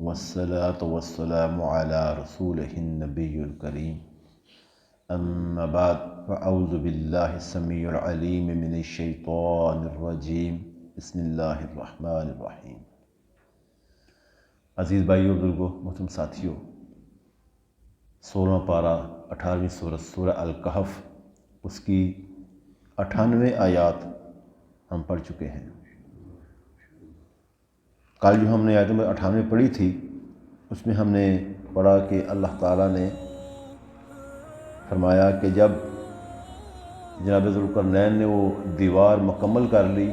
والصلاة والسلام على رسوله النبي الكريم أما بعد فأعوذ بالله السميع العليم من الشيطان الرجيم بسم الله الرحمن الرحیم۔ عزیز بھائیو، بزرگو، محترم ساتھیو، 16واں پارہ 18ویں سورت سورہ الکہف، اس کی 98 آیات ہم پڑھ چکے ہیں۔ کل جو ہم نے آیت نمبر 98 پڑھی تھی، اس میں ہم نے پڑھا کہ اللہ تعالیٰ نے فرمایا کہ جب جناب ذوالقرنین نے وہ دیوار مکمل کر لی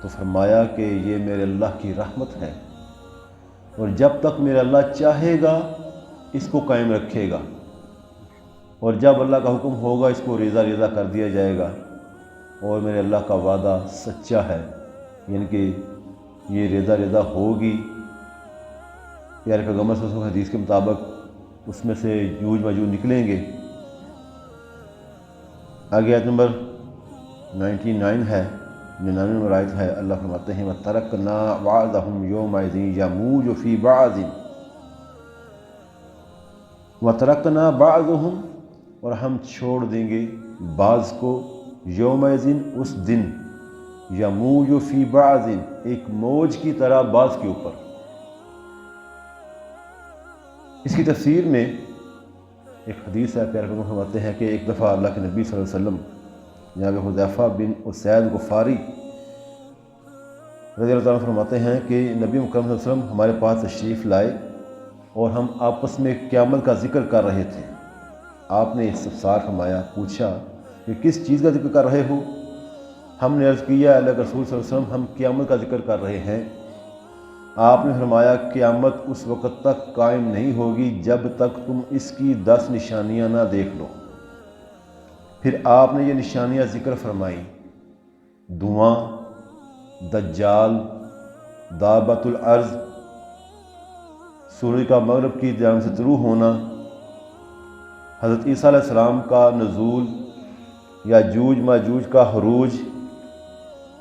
تو فرمایا کہ یہ میرے اللہ کی رحمت ہے، اور جب تک میرا اللہ چاہے گا اس کو قائم رکھے گا، اور جب اللہ کا حکم ہوگا اس کو ریزہ ریزہ کر دیا جائے گا، اور میرے اللہ کا وعدہ سچا ہے، یعنی کہ یہ ریزہ ریزہ ہوگی۔ پیارے پیغمبر صلی اللہ علیہ وسلم حدیث کے مطابق اس میں سے یوج ماجوج نکلیں گے۔ آگے آیت نمبر 99 ہے، 99 نمبر آیت ہے، اللہ فرماتے ہیں وَتَرَكْنَا بَعْضَهُمْ يَوْمَئِذٍ يَمُوجُ فِي بَعْضٍ، وَتَرَكْنَا بَعْضَهُمْ، اور ہم چھوڑ دیں گے بعض کو، یومئذ اس دن، یموج فی بعض، ایک موج کی طرح بعض کے اوپر۔ اس کی تفسیر میں ایک حدیث ہے، پیارے پیغمبر فرماتے ہیں کہ ایک دفعہ اللہ کے نبی صلی اللہ علیہ وسلم جناب حذیفہ بن اسید غفاری رضی اللہ تعالیٰ عنہ فرماتے ہیں کہ نبی مکرم صلی اللہ علیہ وسلم ہمارے پاس تشریف لائے اور ہم آپس میں قیامت کا ذکر کر رہے تھے۔ آپ نے استفسار فرمایا، پوچھا کہ کس چیز کا ذکر کر رہے ہو؟ ہم نے عرض کیا، اللہ کے رسول صلی اللہ علیہ وسلم ہم قیامت کا ذکر کر رہے ہیں۔ آپ نے فرمایا قیامت اس وقت تک قائم نہیں ہوگی جب تک تم اس کی 10 نشانیاں نہ دیکھ لو۔ پھر آپ نے یہ نشانیاں ذکر فرمائیں: دھواں، دجال، دابۃ الارض، سورج کا مغرب کی جانب سے طلوع ہونا، حضرت عیسیٰ علیہ السلام کا نزول، یاجوج ماجوج کا خروج،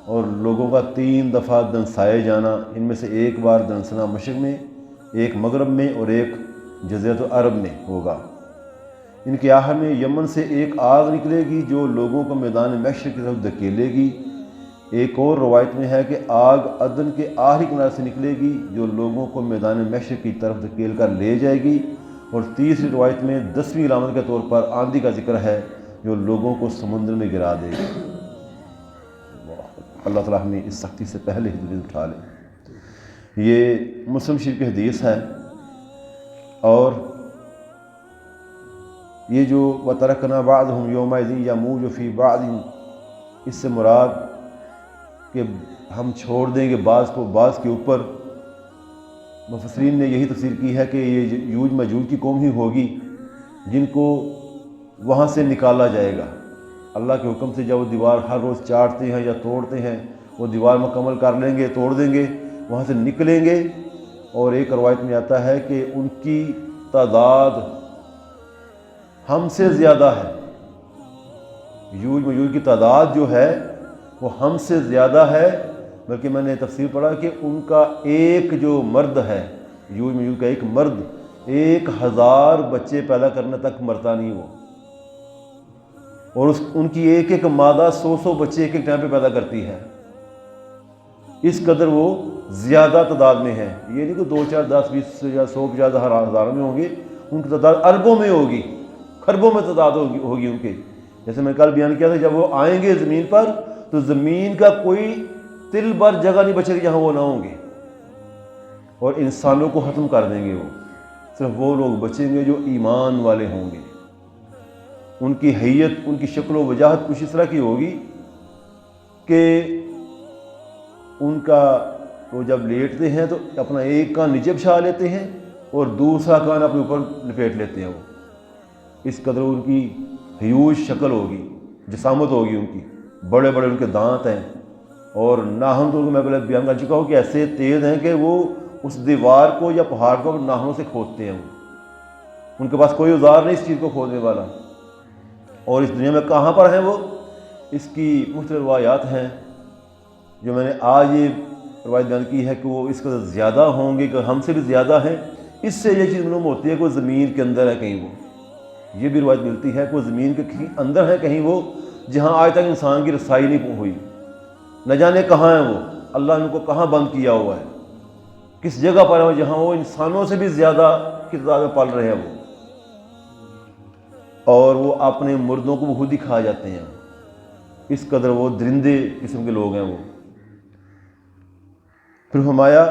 اور لوگوں کا 3 دفعہ دنسائے جانا، ان میں سے ایک بار دنسنا مشرق میں، ایک مغرب میں، اور ایک جزیرۃ العرب میں ہوگا۔ ان کے آخر میں یمن سے ایک آگ نکلے گی جو لوگوں کو میدان محشر کی طرف دھکیلے گی۔ ایک اور روایت میں ہے کہ آگ عدن کے آخری کنارے سے نکلے گی جو لوگوں کو میدان محشر کی طرف دھکیل کر لے جائے گی۔ اور تیسری روایت میں 10ویں علامت کے طور پر آندھی کا ذکر ہے جو لوگوں کو سمندر میں گرا دے گی۔ اللہ تعالیٰ ہمیں اس سختی سے پہلے ہی دل اٹھا لے۔ یہ مسلم شریف کی حدیث ہے، اور یہ جو وَتَرَكْنَا بَعْضَهُمْ يَوْمَئِذٍ يَمُوجُ فِي بَعْضٍ، اس سے مراد کہ ہم چھوڑ دیں گے بعض کو بعض کے اوپر۔ مفسرین نے یہی تفسیر کی ہے کہ یہ یوج ماجوج کی قوم ہی ہوگی جن کو وہاں سے نکالا جائے گا۔ اللہ کے حکم سے جب وہ دیوار ہر روز چاٹتے ہیں یا توڑتے ہیں، وہ دیوار مکمل کر لیں گے، توڑ دیں گے، وہاں سے نکلیں گے، اور ایک روایت میں آتا ہے کہ ان کی تعداد ہم سے زیادہ ہے۔ یوج ماجوج کی تعداد جو ہے وہ ہم سے زیادہ ہے، بلکہ میں نے تفسیر پڑھا کہ ان کا ایک جو مرد ہے، یوج ماجوج کا ایک مرد 1000 بچے پیدا کرنے تک مرتا نہیں وہ، اور ان کی ایک ایک مادہ 100 بچے ایک ایک ٹائم پہ پیدا کرتی ہے۔ اس قدر وہ زیادہ تعداد میں ہے، یہ نہیں کہ 2 4 10 20 یا 100 50 ہزاروں میں ہوں گے، ان کی تعداد اربوں میں ہوگی، خربوں میں تعداد ہوگی ان کے۔ جیسے میں کل بیان کیا تھا، جب وہ آئیں گے زمین پر تو زمین کا کوئی تل بھر جگہ نہیں بچے گی جہاں وہ نہ ہوں گے، اور انسانوں کو ختم کر دیں گے وہ۔ صرف وہ لوگ بچیں گے جو ایمان والے ہوں گے۔ ان کی حیت، ان کی شکل و وجاہت کچھ اس طرح کی ہوگی کہ ان کا وہ جب لیٹتے ہیں تو اپنا ایک کان نیچے بچھا لیتے ہیں اور دوسرا کان اپنے اوپر لپیٹ لیتے ہیں وہ۔ اس قدر ان کی ہیوج شکل ہوگی، جسامت ہوگی ان کی، بڑے بڑے ان کے دانت ہیں، اور ناخن تو میں پہلے بیان کر چکا ہوں کہ ایسے تیز ہیں کہ وہ اس دیوار کو یا پہاڑ کو ناخنوں سے کھودتے ہیں وہ۔ ان کے پاس کوئی اوزار نہیں اس چیز کو کھودنے والا۔ اور اس دنیا میں کہاں پر ہیں وہ، اس کی مختلف روایات ہیں جو میں نے آج یہ روایت بیان کی ہے کہ وہ اس قدر زیادہ ہوں گے کہ ہم سے بھی زیادہ ہیں. اس سے یہ چیز معلوم ہوتی ہے کہ وہ زمین کے اندر ہے کہیں. وہ یہ بھی روایت ملتی ہے کہ وہ زمین کے کہیں اندر ہے کہیں، وہ جہاں آج تک انسان کی رسائی نہیں ہوئی. نہ جانے کہاں ہیں وہ، اللہ نے ان کو کہاں بند کیا ہوا ہے، کس جگہ پر ہے جہاں وہ انسانوں سے بھی زیادہ کی تعداد میں پل رہے ہیں وہ. اور وہ اپنے مردوں کو خود ہی کھا جاتے ہیں. اس قدر وہ درندے قسم کے لوگ ہیں وہ. پھر فرمایا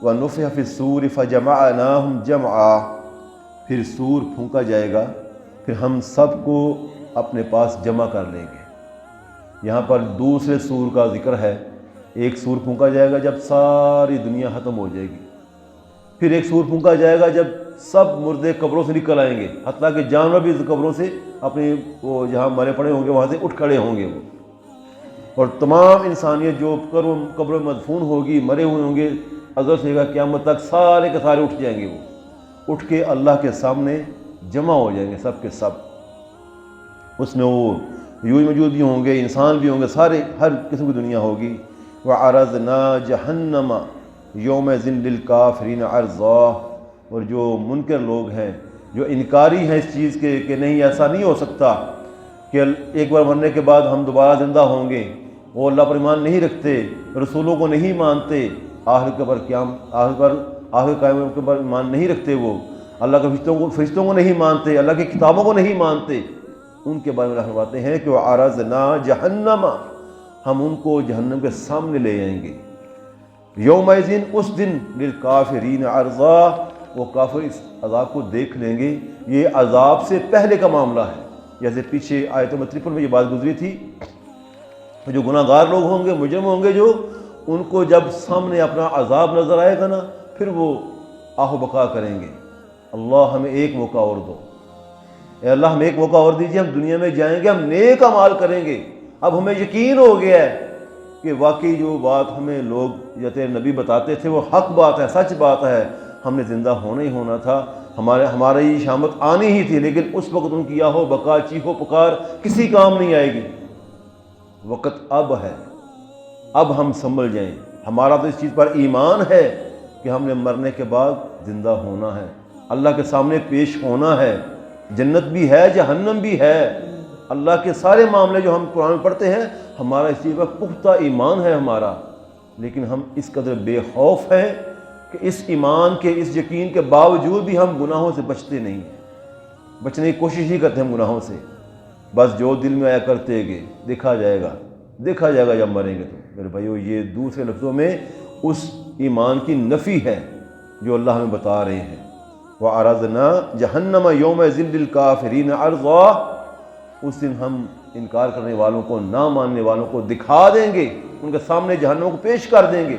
وَنُفِخَ فِي الصُّورِ فَجَمَعْنَاهُمْ جَمْعًا، پھر سور پھونکا جائے گا، پھر ہم سب کو اپنے پاس جمع کر لیں گے. یہاں پر دوسرے سور کا ذکر ہے. ایک سور پھونکا جائے گا جب ساری دنیا ختم ہو جائے گی. پھر ایک سور پھونکا جائے گا جب سب مردے قبروں سے نکل آئیں گے، حتیٰ کہ جانور بھی قبروں سے اپنی وہ جہاں مرے پڑے ہوں گے وہاں سے اٹھ کھڑے ہوں گے وہ. اور تمام انسانیت جو قبر میں مدفون ہوگی، مرے ہوئے ہوں گے، ازل سے گا قیامت تک سارے کے سارے اٹھ جائیں گے. وہ اٹھ کے اللہ کے سامنے جمع ہو جائیں گے سب کے سب. اس میں وہ یوج موجود بھی ہوں گے، انسان بھی ہوں گے، سارے ہر قسم کی دنیا ہوگی. وَعَرَضْنَا جَهَنَّمَ يَوْمَئِذٍ لِلْكَافِرِينَ عَرْضًا، اور جو منکر لوگ ہیں، جو انکاری ہیں اس چیز کے کہ نہیں ایسا نہیں ہو سکتا کہ ایک بار مرنے کے بعد ہم دوبارہ زندہ ہوں گے، وہ اللہ پر ایمان نہیں رکھتے، رسولوں کو نہیں مانتے، آخر کے قیامت کے پر ایمان نہیں رکھتے، وہ اللہ کے فرشتوں کو نہیں مانتے، اللہ کی کتابوں کو نہیں مانتے. ان کے بارے میں اللہ فرماتے ہیں کہ وَعَرَضْنَا جَهَنَّمَ، ہم ان کو جہنم کے سامنے لے جائیں گے. یومئذ، اس دن، للکافرین عرضا، وہ کافر اس عذاب کو دیکھ لیں گے. یہ عذاب سے پہلے کا معاملہ ہے. جیسے پیچھے آیت نمبر 53 میں یہ بات گزری تھی، جو گناہ گار لوگ ہوں گے، مجرم ہوں گے، جو ان کو جب سامنے اپنا عذاب نظر آئے گا نا، پھر وہ آہ و بکا کریں گے، اللہ ہمیں ایک موقع اور دو، اے اللہ ہمیں ایک موقع اور دیجیے، ہم دنیا میں جائیں گے، ہم نیک اعمال کریں گے. اب ہمیں یقین ہو گیا ہے کہ واقعی جو بات ہمیں لوگ یا تیرے نبی بتاتے تھے وہ حق بات ہے، سچ بات ہے، ہم نے زندہ ہونا ہی ہونا تھا، ہماری شامت آنی ہی تھی. لیکن اس وقت ان کی آہو بکا، چیخو پکار کسی کام نہیں آئے گی. وقت اب ہے، اب ہم سنبھل جائیں. ہمارا تو اس چیز پر ایمان ہے کہ ہم نے مرنے کے بعد زندہ ہونا ہے، اللہ کے سامنے پیش ہونا ہے، جنت بھی ہے، جہنم بھی ہے. اللہ کے سارے معاملے جو ہم قرآن میں پڑھتے ہیں، ہمارا اس چیز پر پختہ ایمان ہے ہمارا. لیکن ہم اس قدر بے خوف ہیں کہ اس ایمان کے، اس یقین کے باوجود بھی ہم گناہوں سے بچتے نہیں ہیں، بچنے کی کوشش ہی کرتے ہیں ہم گناہوں سے. بس جو دل میں آیا کرتے گے، دیکھا جائے گا جب مریں گے. تو میرے بھائیو، یہ دوسرے لفظوں میں اس ایمان کی نفی ہے جو اللہ ہمیں بتا رہے ہیں. وَعَرَضْنَا جَهَنَّمَ يَوْمَئِذٍ لِلْكَافِرِينَ عَرْضًا، اس دن ہم انکار کرنے والوں کو، نہ ماننے والوں کو دکھا دیں گے، ان کے سامنے جہنم کو پیش کر دیں گے.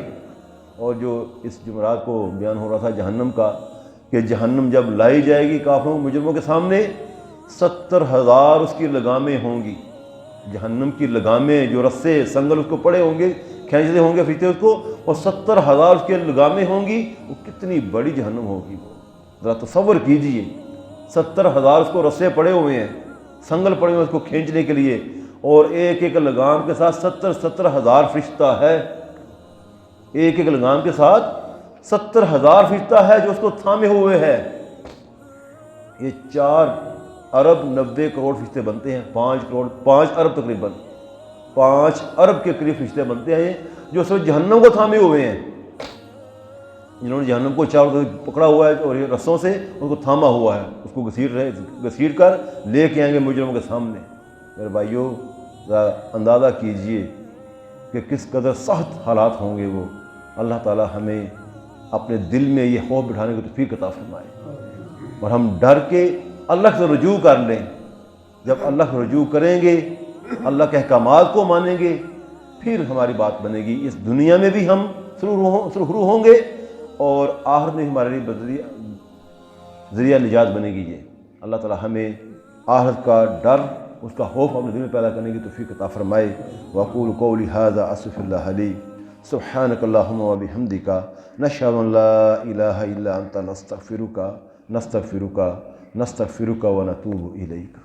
اور جو اس جمعرات کو بیان ہو رہا تھا جہنم کا، کہ جہنم جب لائی جائے گی کافروں مجرموں کے سامنے، 70,000 اس کی لگامیں ہوں گی. جہنم کی لگامیں، جو رسے سنگل اس کو پڑے ہوں گے، کھینچتے ہوں گے فرشتے اس کو، اور 70,000 اس کی لگامیں ہوں گی. وہ کتنی بڑی جہنم ہوگی، وہ ذرا تصور کیجئے. 70,000 اس کو رسے پڑے ہوئے ہیں، سنگل پڑے ہوئے اس کو کھینچنے کے لیے، اور ایک ایک لگام کے ساتھ 70,000 فرشتہ ہے. ایک ایک لگام کے ساتھ 70,000 فرشتہ ہے جو اس کو تھامے ہوئے ہے. یہ 4 ارب 90 کروڑ فرشتے بنتے ہیں. 5 ارب تقریباً 5 ارب کے قریب فرشتے بنتے ہیں جو اس وقت جہنم کو تھامے ہوئے ہیں، جنہوں نے جہنم کو چاروں طرف پکڑا ہوا ہے اور رسوں سے اس کو تھاما ہوا ہے، اس کو گھسیٹ کر لے کے آئیں گے مجرموں کے سامنے. میرے بھائیو، ذرا اندازہ کیجئے کہ کس قدر سخت حالات ہوں گے وہ. اللہ تعالی ہمیں اپنے دل میں یہ خوف بٹھانے کی توفیق عطا فرمائے، اور ہم ڈر کے اللہ سے رجوع کر لیں. جب اللہ سے رجوع کریں گے، اللہ کے احکامات کو مانیں گے، پھر ہماری بات بنے گی. اس دنیا میں بھی ہم سرخرو ہوں گے، اور آخرت میں ہمارے لیے ذریعہ نجات بنے گی. یہ اللہ تعالی ہمیں آخرت کا ڈر، اس کا خوف اپنے دل میں پیدا کرنے کی توفیق عطا فرمائے. وأقول قولي هذا أستغفر الله لي. سبحانك اللهم وبحمدك، نشهد أن لا إله إلا أنت، نستغفرك ونتوب إليك.